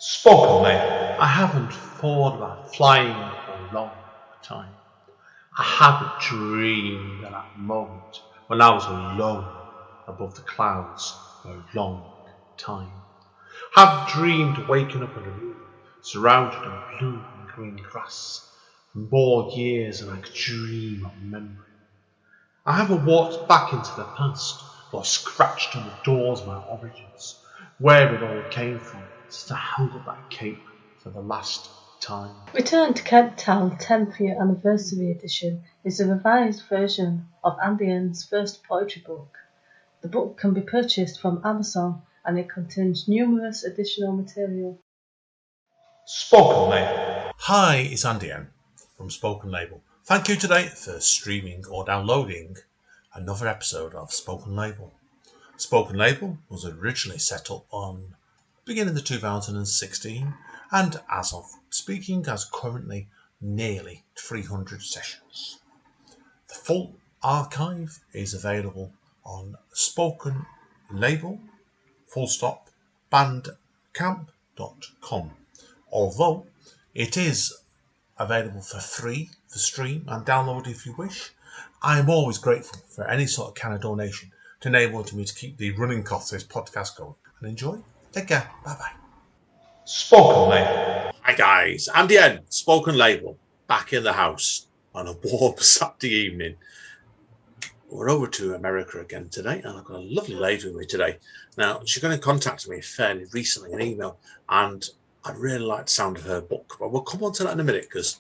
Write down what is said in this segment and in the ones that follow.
Spoken there. I haven't thought about flying for a long time. I haven't dreamed of that moment when I was alone above the clouds for a long time. I haven't dreamed of waking up in a room surrounded in blue and green grass for more years than I could dream of remembering. I haven't walked back into the past or scratched on the doors of my origins, where it all came from, since I held up that cape for the last time. Return to Kent Town 10th Year Anniversary Edition is a revised version of Andy N's first poetry book. The book can be purchased from Amazon and it contains numerous additional material. Spoken Label. Hi, it's Andy N from Spoken Label. Thank you today for streaming or downloading another episode of Spoken Label. Spoken Label was originally set up on beginning of 2016 and as of speaking has currently nearly 300 sessions. The full archive is available on Spoken Label bandcamp.com. Although it is available for free for stream and download if you wish, I am always grateful for any sort of kind of donation to enable me to keep the running costs of this podcast going. And enjoy. Take care. Bye bye. Spoken Label. Hi guys, Andy N, Spoken Label, back in the house on a warm Saturday evening. We're over to America again today, and I've got a lovely lady with me today. Now, she's going to contact me fairly recently, an email, and I really like the sound of her book. But we'll come on to that in a minute, because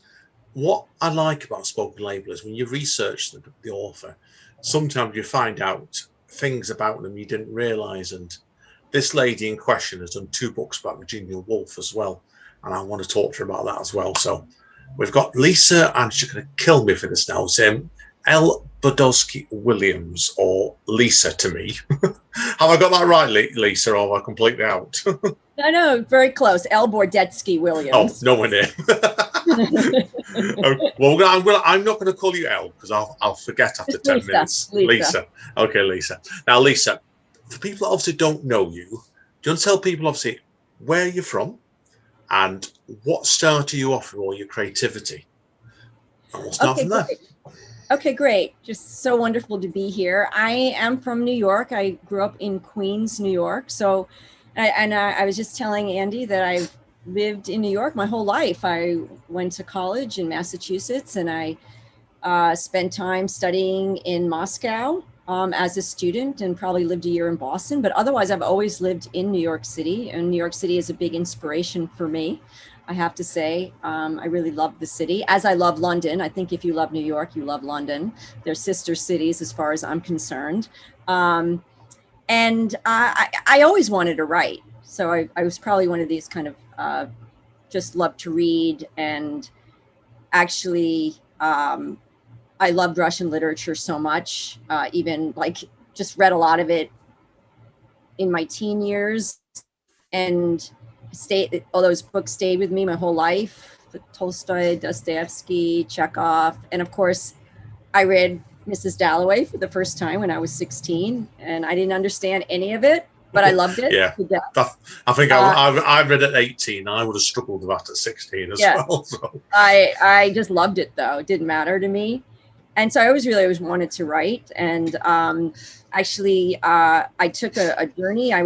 what I like about Spoken Label is when you research the author, sometimes you find out things about them you didn't realise. And this lady in question has done 2 books about Virginia Woolf as well, and I want to talk to her about that as well. So we've got Lisa, and she's going to kill me for this now. It's L Bordetsky Williams, or Lisa to me. Have I got that right, Lisa, or am I completely out? No, very close. L Bordetsky Williams. Oh, nowhere near. Well, I'm not going to call you L because I'll forget after 10 minutes. Lisa. Okay, Lisa. Now, Lisa, for people that obviously don't know you, do you want to tell people obviously where you're from and what started you off with all your creativity? And we'll start from there. Great. Okay, great. Just so wonderful to be here. I am from New York. I grew up in Queens, New York. So, I was just telling Andy that I've lived in New York my whole life. I went to college in Massachusetts, and I spent time studying in Moscow as a student, and probably lived a year in Boston. But otherwise, I've always lived in New York City, and New York City is a big inspiration for me. I have to say, I really love the city, as I love London. I think if you love New York, you love London. They're sister cities as far as I'm concerned. And I always wanted to write. So I was probably one of these kind of just love to read. And actually, I loved Russian literature so much, even like just read a lot of it in my teen years. And all those books stayed with me my whole life. Tolstoy, Dostoevsky, Chekhov. And of course, I read Mrs. Dalloway for the first time when I was 16, and I didn't understand any of it, but I loved it. Yeah, I think I read at 18. I would have struggled with that at 16 as well. So. I just loved it, though. It didn't matter to me. And so I always wanted to write. And actually, I took a journey. I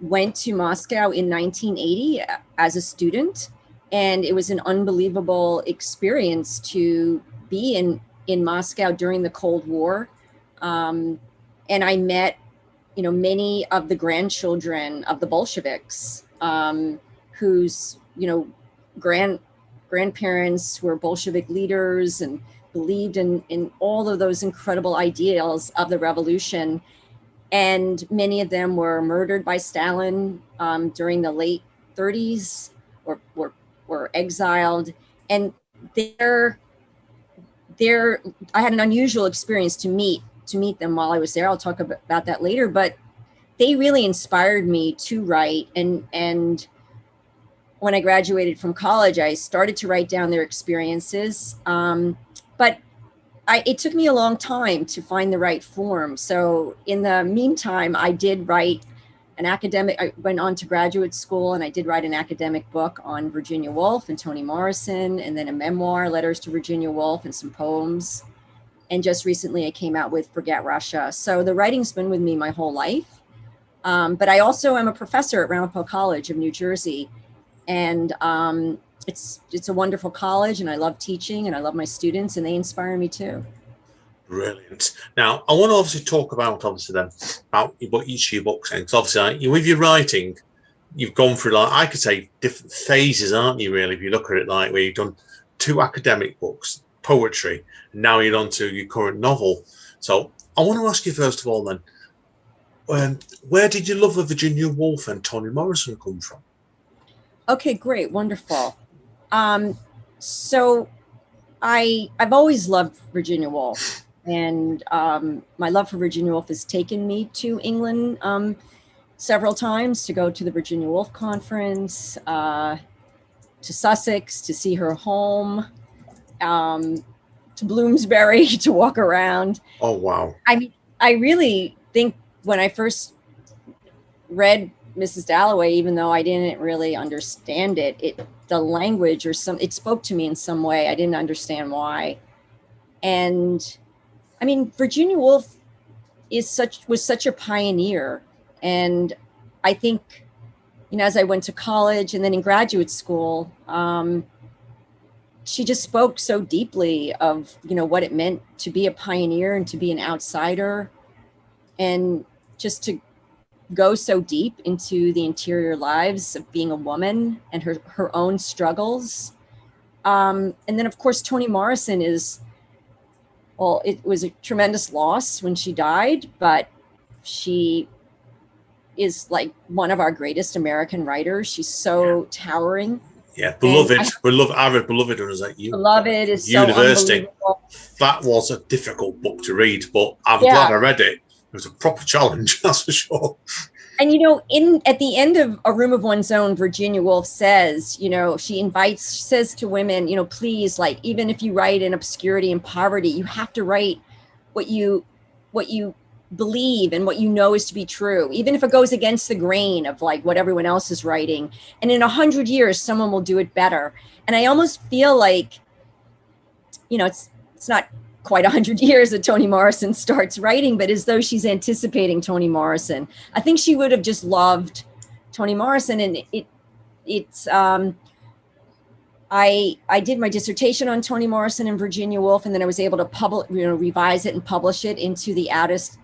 went to Moscow in 1980 as a student, and it was an unbelievable experience to be in Moscow during the Cold War. And I met, many of the grandchildren of the Bolsheviks, whose, grandparents were Bolshevik leaders and believed in all of those incredible ideals of the revolution. And many of them were murdered by Stalin during the late 30s or were exiled. And I had an unusual experience to meet them while I was there. I'll talk about that later, but they really inspired me to write. And when I graduated from college, I started to write down their experiences. But it took me a long time to find the right form. So in the meantime, I did write an academic. I went on to graduate school, and I did write an academic book on Virginia Woolf and Toni Morrison, and then a memoir, Letters to Virginia Woolf, and some poems. And just recently I came out with Forget Russia. So the writing's been with me my whole life. But I also am a professor at Ramapo College of New Jersey. And it's a wonderful college, and I love teaching, and I love my students, and they inspire me too. Brilliant. Now, I want to obviously talk about each of your books. Because obviously, with your writing, you've gone through, like, I could say, different phases, aren't you, really, if you look at it, like, where you've done 2 academic books, poetry, and now you're on to your current novel. So I want to ask you, first of all, then, where did your love of Virginia Woolf and Toni Morrison come from? Okay, great, wonderful. So I've always loved Virginia Woolf. And my love for Virginia Woolf has taken me to England several times to go to the Virginia Woolf Conference, to Sussex to see her home, to Bloomsbury to walk around. Oh, wow. I mean, I really think when I first read Mrs. Dalloway, even though I didn't really understand it, the language it spoke to me in some way. I didn't understand why. And I mean, Virginia Woolf was such a pioneer. And I think, as I went to college and then in graduate school, she just spoke so deeply of, what it meant to be a pioneer and to be an outsider, and just to go so deep into the interior lives of being a woman and her own struggles. And then, of course, Toni Morrison it was a tremendous loss when she died, but she is like one of our greatest American writers. She's so towering. Yeah, beloved. I read Beloved when I was at Beloved is university. So that was a difficult book to read, but I'm glad I read it. It was a proper challenge, that's for sure. And, at the end of A Room of One's Own, Virginia Woolf says, she says to women, please, like, even if you write in obscurity and poverty, you have to write what you believe and what you know is to be true, even if it goes against the grain of like what everyone else is writing. And in 100 years, someone will do it better. And I almost feel like, it's not quite 100 years that Toni Morrison starts writing, but as though she's anticipating Toni Morrison. I think she would have just loved Toni Morrison. And I did my dissertation on Toni Morrison and Virginia Woolf, and then I was able to revise it and publish it into the Artist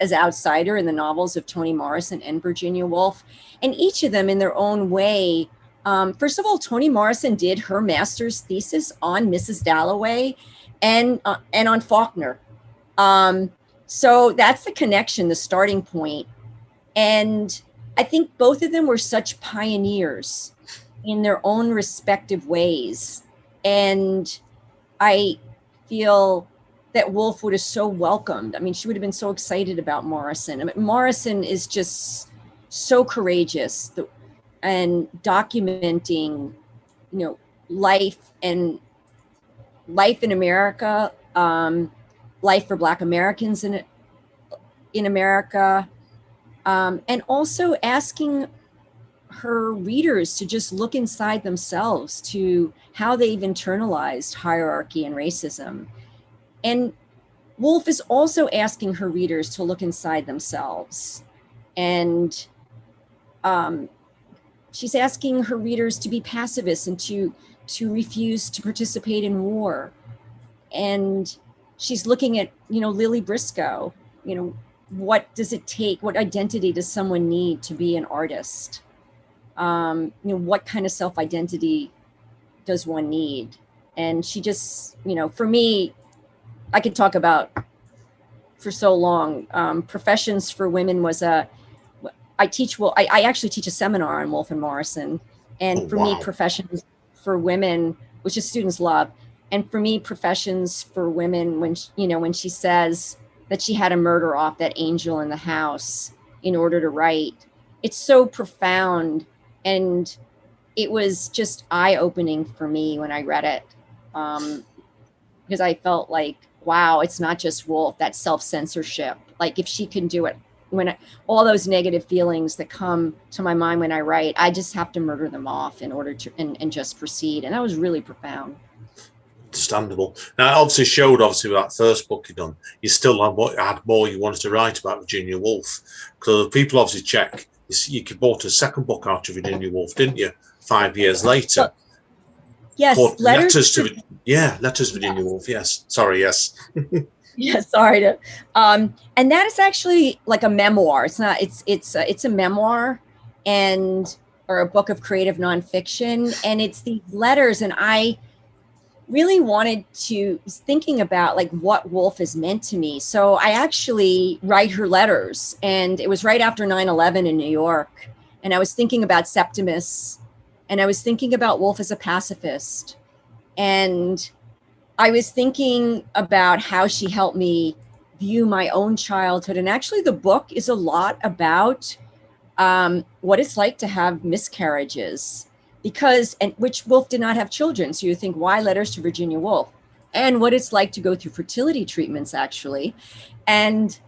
as Outsider in the novels of Toni Morrison and Virginia Woolf. And each of them in their own way. First of all, Toni Morrison did her master's thesis on Mrs. Dalloway and on Faulkner. So that's the connection, the starting point. And I think both of them were such pioneers in their own respective ways. And I feel that Woolf would have so welcomed. I mean, she would have been so excited about Morrison. I mean, Morrison is just so courageous and documenting, life in America, life for Black Americans in America, and also asking her readers to just look inside themselves to how they've internalized hierarchy and racism. And Woolf is also asking her readers to look inside themselves. And she's asking her readers to be pacifists and to refuse to participate in war. And she's looking at, Lily Briscoe, what does it take? What identity does someone need to be an artist? What kind of self-identity does one need? And she just, for me, I could talk about for so long. Professions for Women was I actually teach a seminar on Woolf and Morrison. And for me, Professions for Women, which is students love. And for me, Professions for Women, when she says that she had to murder off that angel in the house in order to write, it's so profound. And it was just eye-opening for me when I read it. Because I felt like, wow, it's not just Woolf, that's self-censorship. Like if she can do it, all those negative feelings that come to my mind when I write, I just have to murder them off in order to and just proceed. And that was really profound. Understandable. Now, it obviously showed, with that first book you done, you still had more you wanted to write about Virginia Woolf. Because people obviously check, you bought a second book out of Virginia Woolf, didn't you? 5 years later. Yes, Letters to Virginia Woolf. Yes, sorry, yes. Yeah, sorry to. And that is actually like a memoir. It's not. It's a memoir, or a book of creative nonfiction, and it's these letters. And I really was thinking about like what Woolf has meant to me. So I actually write her letters, and it was right after 9/11 in New York, and I was thinking about Septimus, and I was thinking about Woolf as a pacifist, and I was thinking about how she helped me view my own childhood. And actually the book is a lot about what it's like to have miscarriages, which Woolf did not have children. So you think, why Letters to Virginia Woolf? And what it's like to go through fertility treatments, actually. And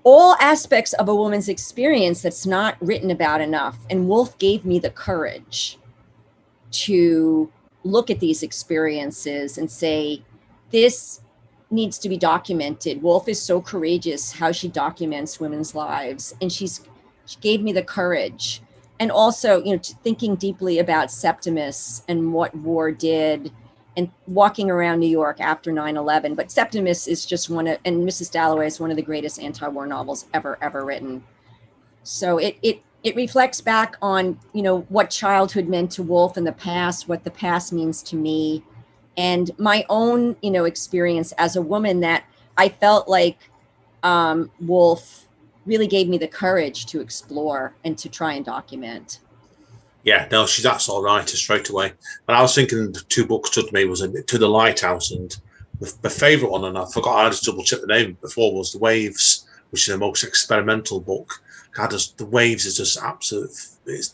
all aspects of a woman's experience that's not written about enough. And Woolf gave me the courage to look at these experiences and say, this needs to be documented. Woolf is so courageous how she documents women's lives. And she gave me the courage. And also, thinking deeply about Septimus and what war did, and walking around New York after 9/11. But Septimus is just and Mrs. Dalloway is one of the greatest anti-war novels ever written. So it reflects back on, what childhood meant to Woolf in the past, what the past means to me, and my own, experience as a woman, that I felt like Woolf really gave me the courage to explore and to try and document. Yeah, no, she's that sort of writer straight away. But I was thinking the two books stood to me was To the Lighthouse, and my favourite one, and I forgot, I just double checked the name before, was The Waves, which is the most experimental book. The Waves is just absolute. It's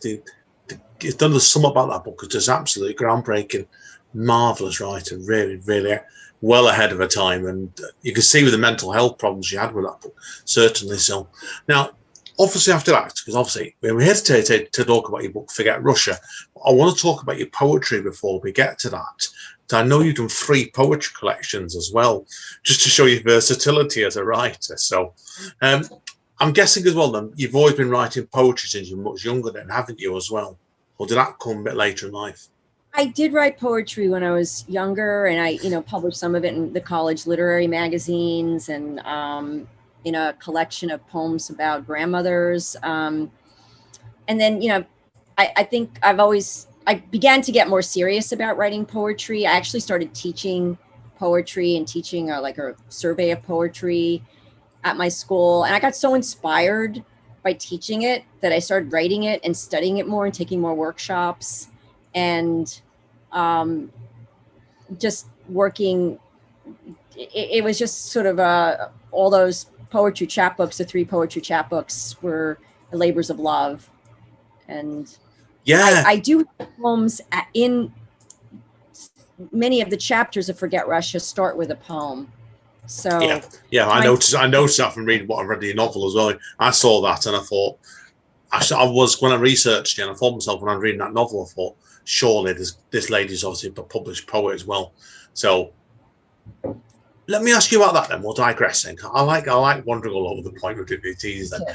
done something about that book. It's just absolutely groundbreaking, marvelous writer, really, really well ahead of her time, and you can see with the mental health problems she had with that book, certainly so. Now, obviously after that, because obviously we're here to talk about your book, Forget Russia, I want to talk about your poetry before we get to that. So I know you've done 3 poetry collections as well, just to show your versatility as a writer. So I'm guessing as well then, you've always been writing poetry since you're much younger then, haven't you, as well? Or did that come a bit later in life? I did write poetry when I was younger, and I, published some of it in the college literary magazines, and in a collection of poems about grandmothers. And then, I think I began to get more serious about writing poetry. I actually started teaching poetry and teaching like a survey of poetry at my school. And I got so inspired by teaching it that I started writing it and studying it more and taking more workshops, and just working. It was just sort of all those poetry chapbooks, the 3 poetry chapbooks, were labors of love. And yeah, I do have poems in many of the chapters of Forget Russia start with a poem. So yeah, I noticed that from reading what I read in your novel as well. I saw that and I thought, when I researched it, and I thought myself when I was reading that novel, I thought, surely this lady's obviously a published poet as well. So let me ask you about that then. We're digressing. I like wandering all over the point with DVDs then. Yeah.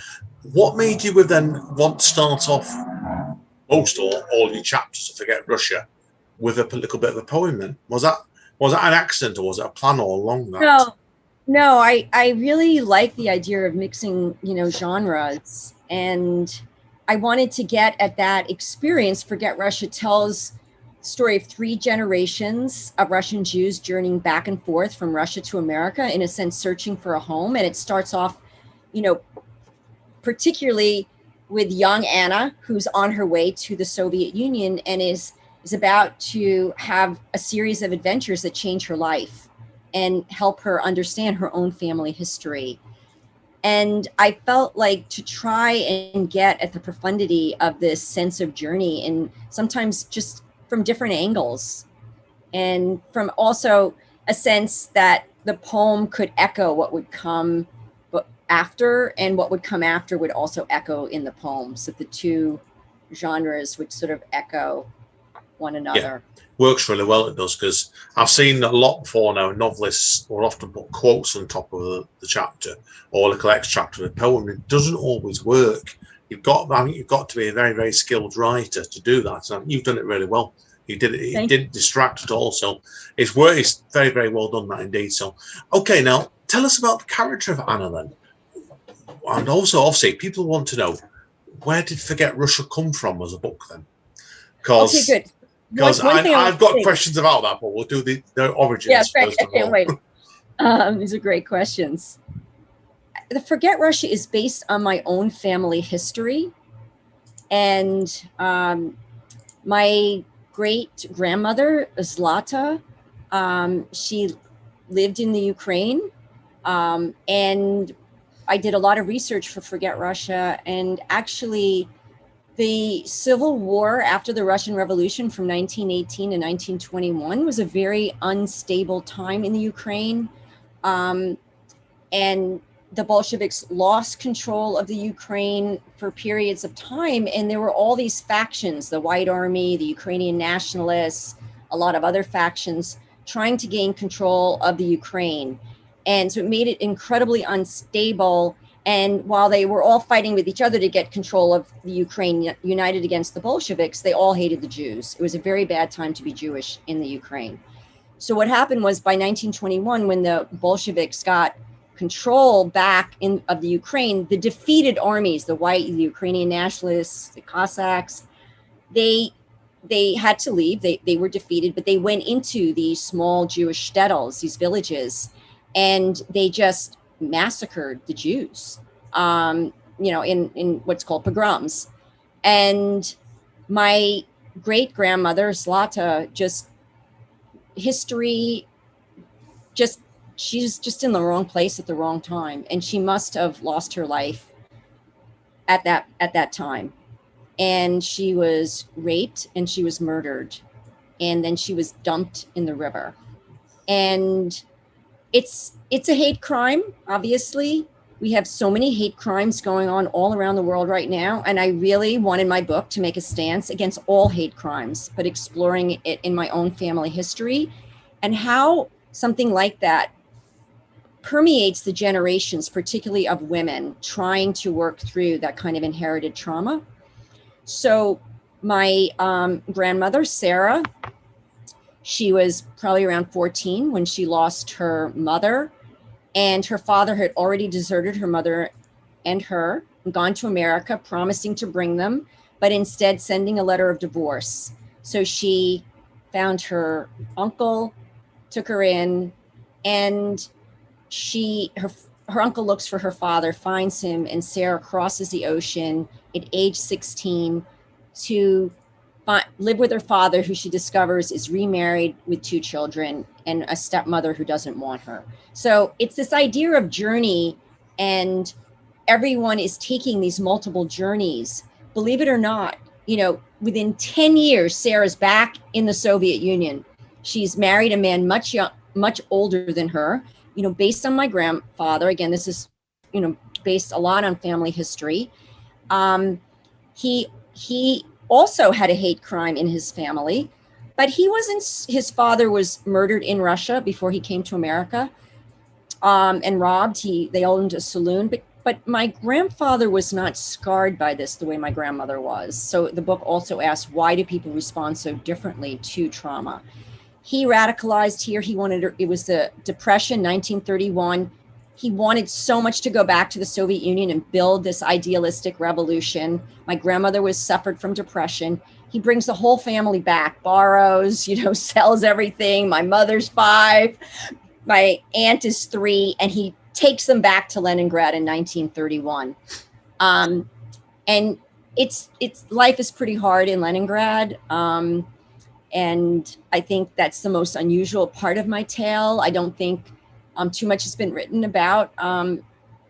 What made you then want to start off most or all your chapters to Forget Russia with a little bit of a poem then? Was that an accident, or was it a plan all along that? No, I really like the idea of mixing, genres, and I wanted to get at that experience. Forget Russia tells the story of 3 generations of Russian Jews journeying back and forth from Russia to America, in a sense, searching for a home. And it starts off, particularly with young Anna, who's on her way to the Soviet Union and is about to have a series of adventures that change her life and help her understand her own family history. And I felt like to try and get at the profundity of this sense of journey, and sometimes just from different angles, and from also a sense that the poem could echo what would come after, and what would come after would also echo in the poem. So the two genres would sort of echo one another. Yeah. Works really well, it does, because I've seen a lot before now, novelists will often put quotes on top of the chapter or a little extract of the poem. It doesn't always work. You've got to be a very, very skilled writer to do that. So you've done it really well. You did it. It didn't distract at all. So it's very, very well done, that indeed. So, okay, now tell us about the character of Anna then. And also, obviously, people want to know, where did Forget Russia come from as a book then? Okay, good. Because I've got questions about that, but we'll do the origins. Yeah, great. I can't wait. These are great questions. The Forget Russia is based on my own family history. And my great grandmother, Zlata, she lived in the Ukraine. And I did a lot of research for Forget Russia. And actually, the civil war after the Russian Revolution from 1918 to 1921 was a very unstable time in the Ukraine. And the Bolsheviks lost control of the Ukraine for periods of time. And there were all these factions, the White Army, the Ukrainian nationalists, a lot of other factions trying to gain control of the Ukraine. And so it made it incredibly unstable. And while they were all fighting with each other to get control of the Ukraine, united against the Bolsheviks, they all hated the Jews. It was a very bad time to be Jewish in the Ukraine. So what happened was by 1921, when the Bolsheviks got control back of the Ukraine, the defeated armies, the Ukrainian nationalists, the Cossacks, they had to leave. They were defeated, but they went into these small Jewish shtetls, these villages, and they just massacred the Jews, in what's called pogroms. And my great grandmother, Zlata, she's just in the wrong place at the wrong time. And she must have lost her life at that time. And she was raped and she was murdered. And then she was dumped in the river. And it's a hate crime, obviously. We have so many hate crimes going on all around the world right now. And I really wanted my book to make a stance against all hate crimes, but exploring it in my own family history and how something like that permeates the generations, particularly of women trying to work through that kind of inherited trauma. So my grandmother, Sarah, she was probably around 14 when she lost her mother, and her father had already deserted her mother and her and gone to America, promising to bring them, but instead sending a letter of divorce. So she found her uncle, took her in, and her uncle looks for her father, finds him, and Sarah crosses the ocean at age 16 to live with her father, who she discovers is remarried with 2 children and a stepmother who doesn't want her. So it's this idea of journey, and everyone is taking these multiple journeys. Believe it or not, within 10 years, Sarah's back in the Soviet Union. She's married a man much older than her, based on my grandfather. Again, this is, based a lot on family history. He also had a hate crime in his family, but his father was murdered in Russia before he came to America, and robbed. They owned a saloon, but my grandfather was not scarred by this the way my grandmother was. So the book also asks, why do people respond so differently to trauma? He radicalized here. It was the Depression, 1931. He wanted so much to go back to the Soviet Union and build this idealistic revolution. My grandmother suffered from depression. He brings the whole family back, borrows, sells everything. My mother's 5, my aunt is 3, and he takes them back to Leningrad in 1931. And it's life is pretty hard in Leningrad. And I think that's the most unusual part of my tale. I don't think too much has been written about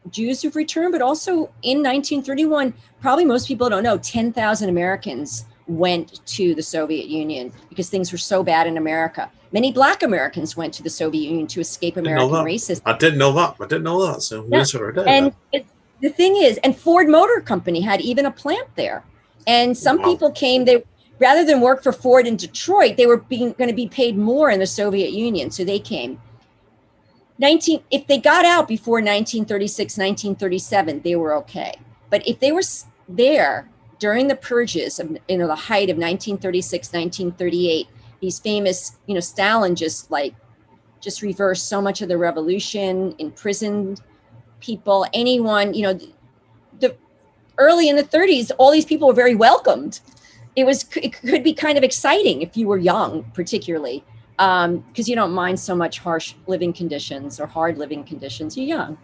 Jews who've returned, but also in 1931, probably most people don't know, 10,000 Americans went to the Soviet Union because things were so bad in America. Many Black Americans went to the Soviet Union to escape American racism. I didn't know that. So yes, I did. And the thing is, and Ford Motor Company had even a plant there. And some people came, rather than work for Ford in Detroit, they were going to be paid more in the Soviet Union. So they came. If they got out before 1936, 1937, they were okay. But if they were there during the purges of, the height of 1936, 1938, these famous, Stalin just reversed so much of the revolution, imprisoned people, anyone, early in the 30s, all these people were very welcomed. It could be kind of exciting if you were young, particularly, because you don't mind so much harsh living conditions or hard living conditions. You're young.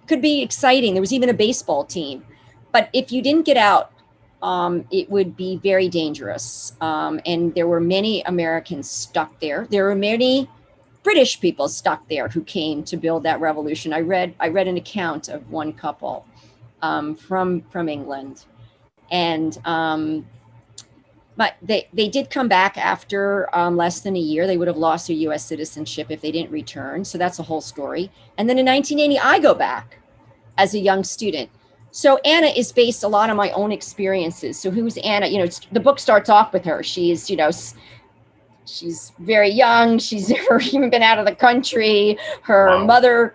Could be exciting. There was even a baseball team. But if you didn't get out, it would be very dangerous. And there were many Americans stuck there. There were many British people stuck there who came to build that revolution. I read an account of one couple from England, and but they did come back after less than a year. They would have lost their U.S. citizenship if they didn't return. So that's a whole story. And then in 1980, I go back as a young student. So Anna is based a lot on my own experiences. So who's Anna? The book starts off with her. She's, she's very young. She's never even been out of the country. Her mother,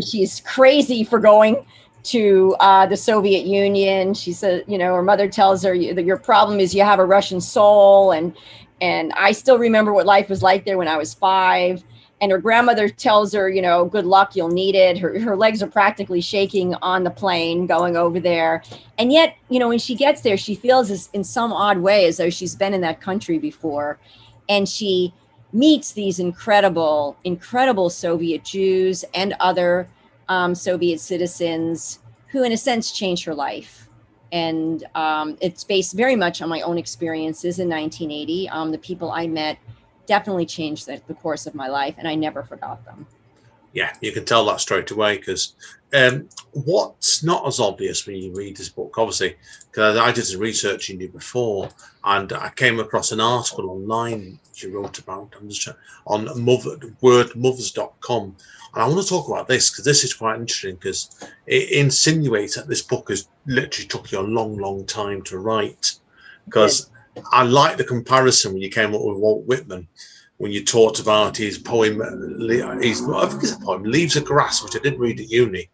she's crazy for going to the Soviet Union. She said, her mother tells her that your problem is you have a Russian soul. And I still remember what life was like there when I was 5. And her grandmother tells her, good luck, you'll need it. Her legs are practically shaking on the plane going over there. And yet, when she gets there, she feels in some odd way as though she's been in that country before. And she meets these incredible, incredible Soviet Jews and other Soviet citizens who, in a sense, changed her life. And it's based very much on my own experiences in 1980. The people I met definitely changed the course of my life, and I never forgot them. Yeah, you can tell that straight away, because what's not as obvious when you read this book, obviously, because I did some research into you before, and I came across an article online that you wrote about on wordmothers.com. And I want to talk about this because this is quite interesting, because it insinuates that this book has literally took you a long, long time to write. Because I like the comparison when you came up with Walt Whitman, when you talked about his poem, I think it's a poem, Leaves of Grass, which I didn't read at uni.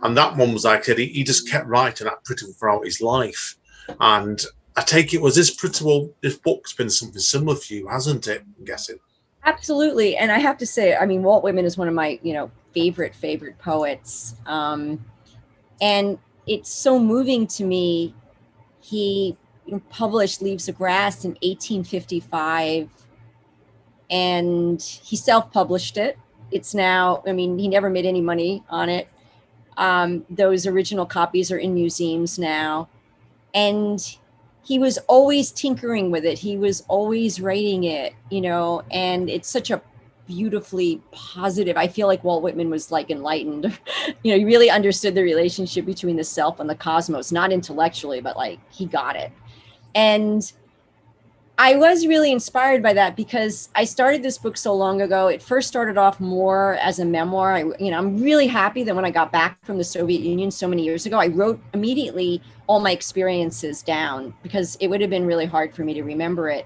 And that one was like, he just kept writing that pretty well throughout his life. And I take it, was this pretty well, this book's been something similar for you, hasn't it? I'm guessing. Absolutely. And I have to say, Walt Whitman is one of my, favorite poets. And it's so moving to me. He published Leaves of Grass in 1855, and he self-published it. It's now, he never made any money on it. Those original copies are in museums now. And he was always tinkering with it. He was always writing it, and it's such a beautifully positive. I feel like Walt Whitman was like enlightened. He really understood the relationship between the self and the cosmos, not intellectually, but like he got it. And I was really inspired by that because I started this book so long ago. It first started off more as a memoir. I'm really happy that when I got back from the Soviet Union so many years ago, I wrote immediately all my experiences down because it would have been really hard for me to remember it.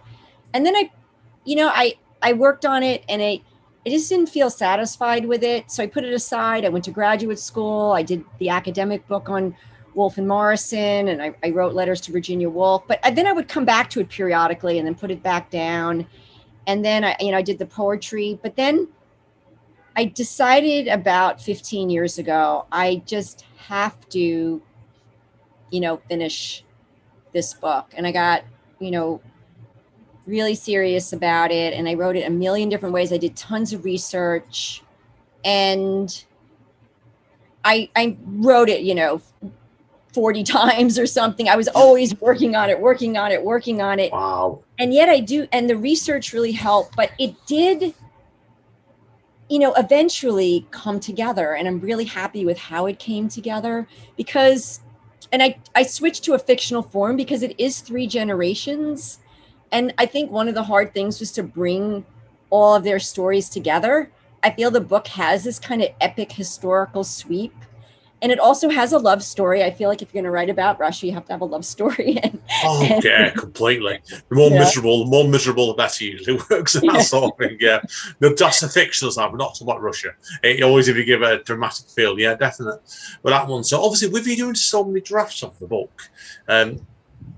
And then I worked on it, and I just didn't feel satisfied with it. So I put it aside. I went to graduate school. I did the academic book on Woolf and Morrison, and I wrote letters to Virginia Woolf, but then I would come back to it periodically and then put it back down. And then I did the poetry, but then I decided about 15 years ago, I just have to, finish this book. And I got, really serious about it. And I wrote it a million different ways. I did tons of research, and I wrote it, 40 times or something. I was always working on it. Wow. And yet and the research really helped, but it did, eventually come together. And I'm really happy with how it came together because, and I switched to a fictional form because it is 3 generations. And I think one of the hard things was to bring all of their stories together. I feel the book has this kind of epic historical sweep. And it also has a love story. I feel like if you're going to write about Russia, you have to have a love story. Yeah, completely. The more miserable, the better. Usually works. That sort of thing. Yeah, no, that's the fictional side, but not so much Russia. It always, if you give it a dramatic feel, yeah, definitely. But that one. So obviously, with you doing so many drafts of the book,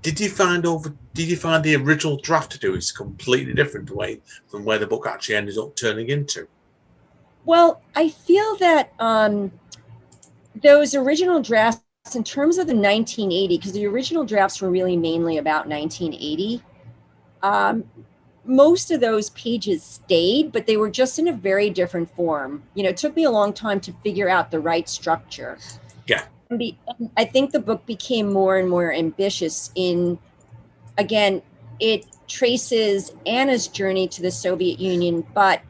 did you find the original draft to do is completely different way from where the book actually ended up turning into? Well, I feel that those original drafts, in terms of the 1980, because the original drafts were really mainly about 1980, most of those pages stayed, but they were just in a very different form. You know, it took me a long time to figure out the right structure. Yeah. I think the book became more and more ambitious again, it traces Anna's journey to the Soviet Union, but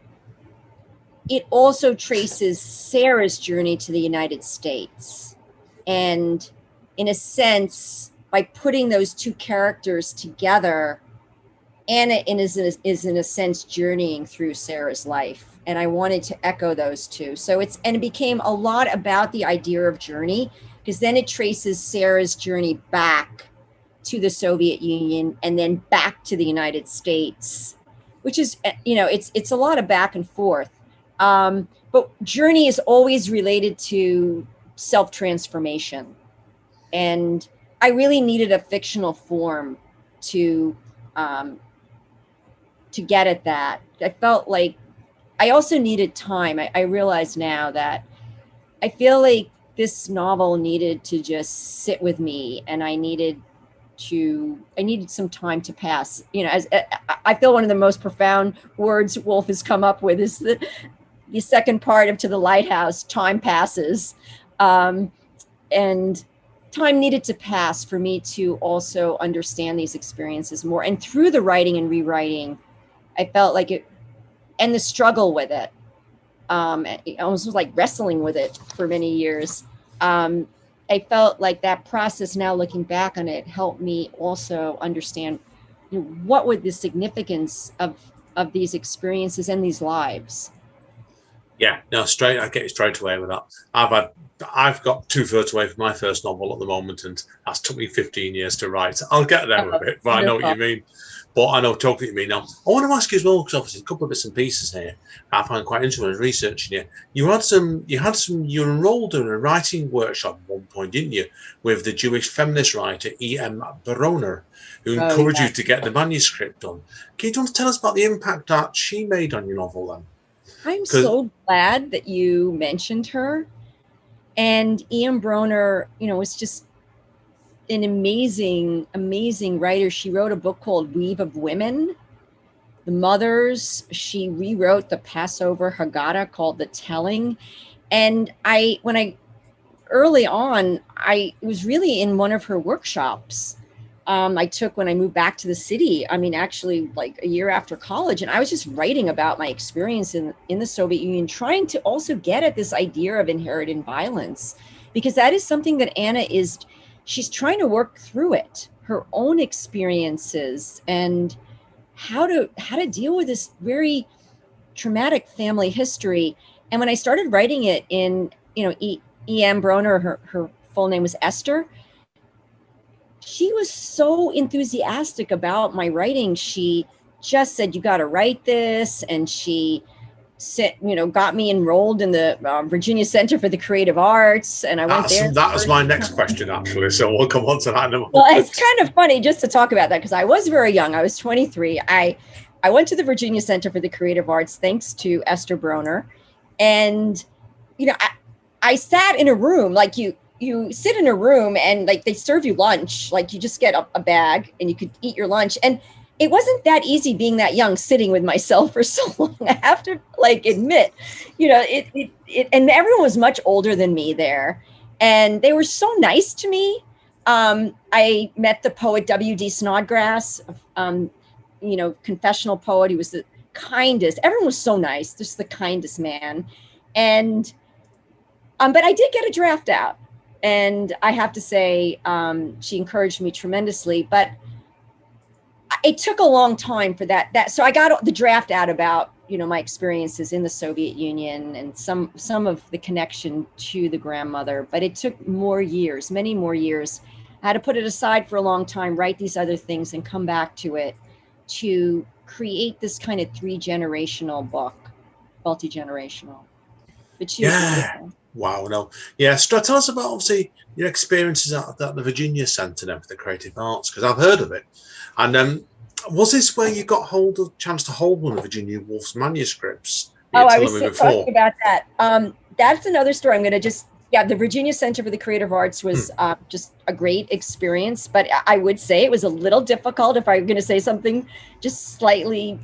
it also traces Sarah's journey to the United States. And in a sense, by putting those two characters together, Anna is in a sense journeying through Sarah's life. And I wanted to echo those two. So it became a lot about the idea of journey, because then it traces Sarah's journey back to the Soviet Union and then back to the United States, which is, it's a lot of back and forth. But journey is always related to self-transformation. And I really needed a fictional form to get at that. I felt like I also needed time. I realize now that I feel like this novel needed to just sit with me, and I needed some time to pass. You know, as I feel one of the most profound words Woolf has come up with is the second part of To the Lighthouse, time passes. And time needed to pass for me to also understand these experiences more. And through the writing and rewriting, I felt like it, and the struggle with it, I almost was like wrestling with it for many years. I felt like that process, now looking back on it, helped me also understand, what would the significance of these experiences and these lives. Yeah, no, I get you straight away with that. I've got 2/3 away from my first novel at the moment, and that's took me 15 years to write. I'll get there a bit, but I know what you mean. But I know totally what you mean now. I want to ask you as well, because obviously a couple of bits and pieces here I find quite interesting when researching you. You were enrolled in a writing workshop at one point, didn't you, with the Jewish feminist writer E.M. Broner, who encouraged you to get the manuscript done. Can you tell us about the impact that she made on your novel then? I'm so glad that you mentioned her. And E.M. Broner, was just an amazing, amazing writer. She wrote a book called Weave of Women, The Mothers. She rewrote the Passover Haggadah called The Telling. And early on, I was really in one of her workshops I took when I moved back to the city. Actually like a year after college. And I was just writing about my experience in the Soviet Union, trying to also get at this idea of inherited violence, because that is something that Anna she's trying to work through it, her own experiences, and how to deal with this very traumatic family history. And when I started writing it in, E.M. Broner, her full name was Esther, she was so enthusiastic about my writing. She just said, you got to write this. And she said, got me enrolled in the Virginia Center for the Creative Arts. And I went there. That was my next question, actually. So we'll come on to that in a moment. Well, it's kind of funny just to talk about that, because I was very young. I was 23. I went to the Virginia Center for the Creative Arts, thanks to Esther Broner. And, I sat in a room, like you sit in a room and like they serve you lunch, like you just get a bag and you could eat your lunch. And it wasn't that easy being that young, sitting with myself for so long. I have to admit, and everyone was much older than me there. And they were so nice to me. I met the poet W.D. Snodgrass, confessional poet. He was the kindest. Everyone was so nice, just the kindest man. And, but I did get a draft out. And I have to say, she encouraged me tremendously, but it took a long time for that. So I got the draft out about my experiences in the Soviet Union and some of the connection to the grandmother, but it took more years, many more years. I had to put it aside for a long time, write these other things, and come back to it to create this kind of 3-generational book, multi-generational. But she was wonderful. Wow. No. Yeah. So tell us about obviously your experiences at the Virginia Center then for the Creative Arts, because I've heard of it. And was this where you got chance to hold one of Virginia Woolf's manuscripts? Oh, I was talking about that. That's another story. I'm going to the Virginia Center for the Creative Arts was just a great experience, but I would say it was a little difficult, if I'm going to say something just slightly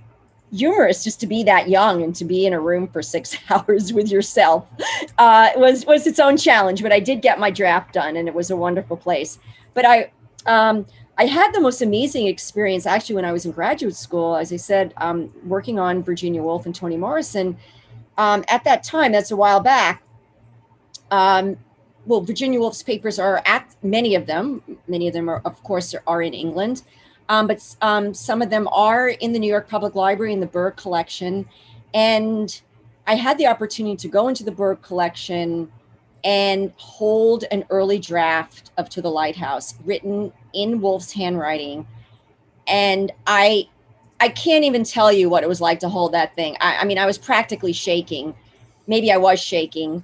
humorous, just to be that young and to be in a room for 6 hours with yourself was its own challenge. But I did get my draft done, and it was a wonderful place. But I had the most amazing experience actually when I was in graduate school, as I said, working on Virginia Woolf and Toni Morrison. At that time, that's a while back. Virginia Woolf's papers are many of them are, of course, are in England. But some of them are in the New York Public Library in the Berg collection. And I had the opportunity to go into the Berg collection and hold an early draft of To the Lighthouse, written in Woolf's handwriting. And I can't even tell you what it was like to hold that thing. I mean, I was practically shaking. Maybe I was shaking.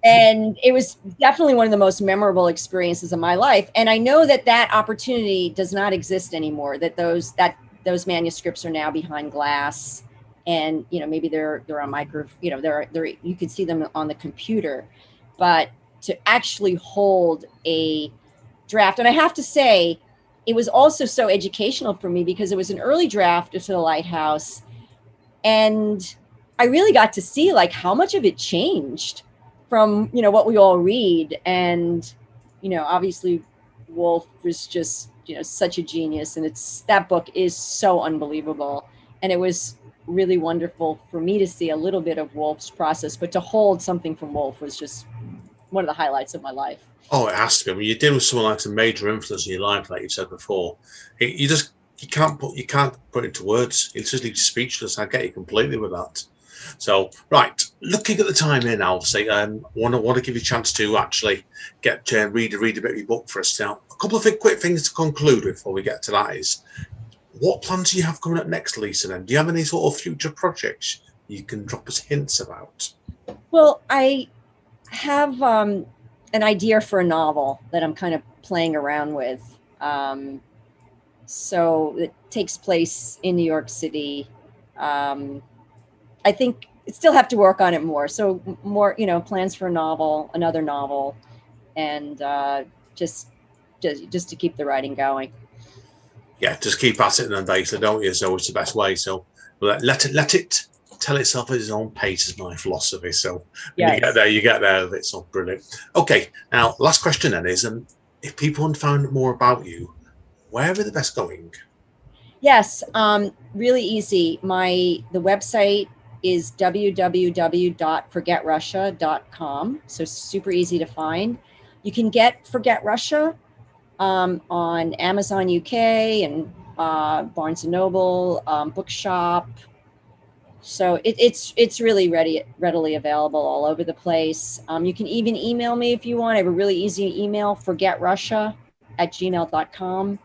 And it was definitely one of the most memorable experiences of my life. And I know that opportunity does not exist anymore, that those manuscripts are now behind glass, and, maybe they're on micro, they're you can see them on the computer, but to actually hold a draft. And I have to say, it was also so educational for me because it was an early draft of To the Lighthouse. And I really got to see how much of it changed from, what we all read. And, obviously Woolf was just, such a genius, and that book is so unbelievable. And it was really wonderful for me to see a little bit of Woolf's process, but to hold something from Woolf was just one of the highlights of my life. Oh, it has to be. I mean, you're dealing with someone like a major influence in your life, like you said before. You can't put it into words. It's just speechless. I get you completely with that. So, right, looking at the time here now, obviously, I want to give you a chance to actually read a bit of your book for us now. A couple of quick things to conclude with before we get to that is, what plans do you have coming up next, Lisa? Then, do you have any sort of future projects you can drop us hints about? Well, I have an idea for a novel that I'm kind of playing around with. So it takes place in New York City. I think I still have to work on it more. So more, plans for another novel, and just to keep the writing going. Yeah, just keep at it and data, don't you? So it's the best way. So let it tell itself at its own pace is my philosophy. So when you get there with it. So brilliant. Okay, now last question then is, if people want to find out more about you, where are they best going? Yes, really easy. The website is www.forgetrussia.com. So super easy to find. You can get Forget Russia on Amazon UK and Barnes & Noble, Bookshop. So it's really readily available all over the place. You can even email me if you want. I have a really easy email, forgetrussia@gmail.com.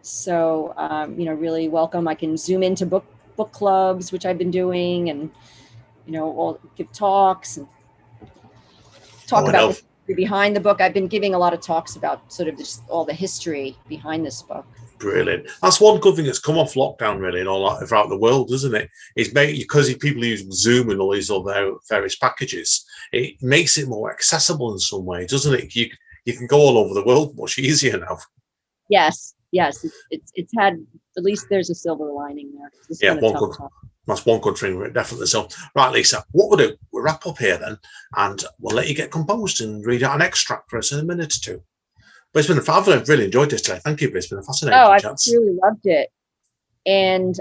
So, really welcome. I can zoom into book clubs, which I've been doing, and, we'll give talks and talk about the history behind the book. I've been giving a lot of talks about sort of just all the history behind this book. Brilliant. That's one good thing that's come off lockdown, really, and all that throughout the world, isn't it? It's because people use Zoom and all these other various packages, it makes it more accessible in some way, doesn't it? You can go all over the world much easier now. Yes. It's had, at least there's a silver lining there. That's one good thing, definitely. So, right, Lisa, what we'll do, we'll wrap up here then, and we'll let you get composed and read out an extract for us in a minute or two. But I've really enjoyed this today. Thank you, it's been a fascinating chat. I really loved it. And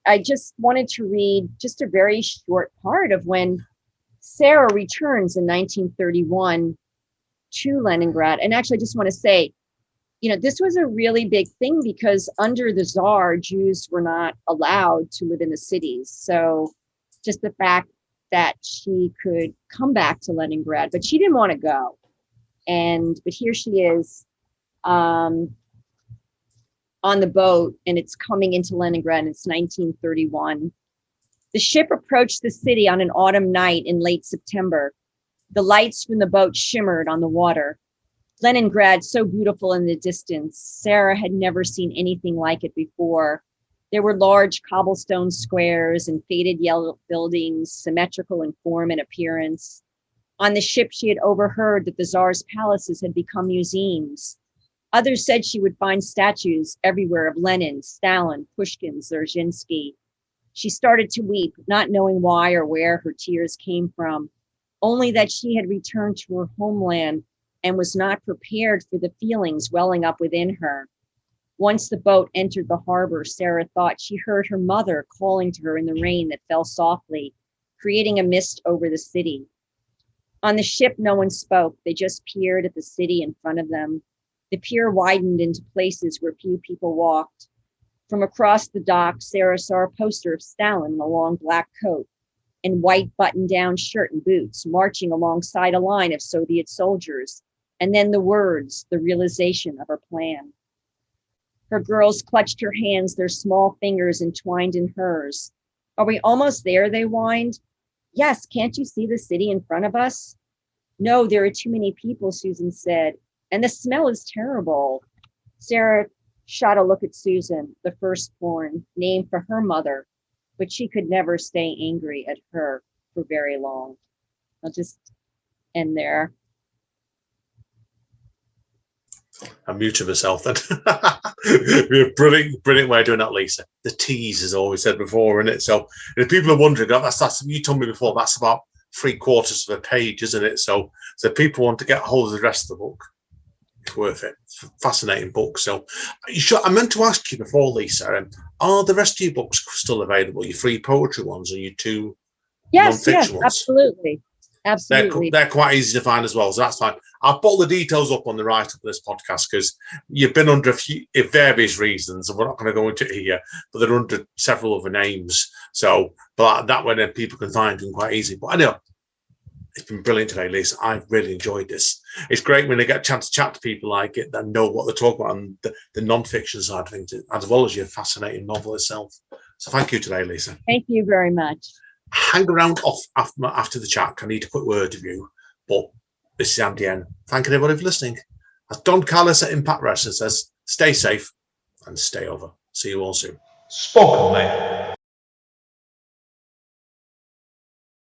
I just wanted to read just a very short part of when Sarah returns in 1931 to Leningrad. And actually, I just want to say, this was a really big thing because under the Tsar, Jews were not allowed to live in the cities. So just the fact that she could come back to Leningrad, but she didn't want to go. But here she is on the boat, and it's coming into Leningrad, and it's 1931. The ship approached the city on an autumn night in late September. The lights from the boat shimmered on the water. Leningrad, so beautiful in the distance. Sarah had never seen anything like it before. There were large cobblestone squares and faded yellow buildings, symmetrical in form and appearance. On the ship, she had overheard that the Tsar's palaces had become museums. Others said she would find statues everywhere of Lenin, Stalin, Pushkin, Dzerzhinsky. She started to weep, not knowing why or where her tears came from, only that she had returned to her homeland and was not prepared for the feelings welling up within her. Once the boat entered the harbor, Sarah thought she heard her mother calling to her in the rain that fell softly, creating a mist over the city. On the ship, no one spoke. They just peered at the city in front of them. The pier widened into places where few people walked. From across the dock, Sarah saw a poster of Stalin in a long black coat and white button-down shirt and boots, marching alongside a line of Soviet soldiers. And then the words, the realization of her plan. Her girls clutched her hands, their small fingers entwined in hers. Are we almost there? They whined. Yes, can't you see the city in front of us? No, there are too many people, Susan said. And the smell is terrible. Sarah shot a look at Susan, the firstborn, named for her mother, but she could never stay angry at her for very long. I'll just end there. I'm muting myself then. Brilliant way of doing that, Lisa. The tease, as always said before, isn't it? So if people are wondering, that's you told me before, that's about 3/4 of a page, isn't it? So people want to get hold of the rest of the book. It's worth it. It's a fascinating book. So I meant to ask you before, Lisa, are the rest of your books still available? Your free poetry ones and your two non-fiction ones? Absolutely. Absolutely. They're quite easy to find as well, so that's fine. I'll put all the details up on the write-up of this podcast because you've been under various reasons, and we're not going to go into it here, but they're under several other names. So, but that way then people can find them quite easy. But anyway, it's been brilliant today, Lisa. I've really enjoyed this. It's great when they get a chance to chat to people like it that know what they're talking about and the non-fiction side of things, as well as your fascinating novel itself. So thank you today, Lisa. Thank you very much. Hang around off after the chat. I need a quick word of you. But this is Andy N. Thank you everybody for listening. As Don Carlos at Impact Wrestling says, stay safe and stay over. See you all soon. Spoken, mate.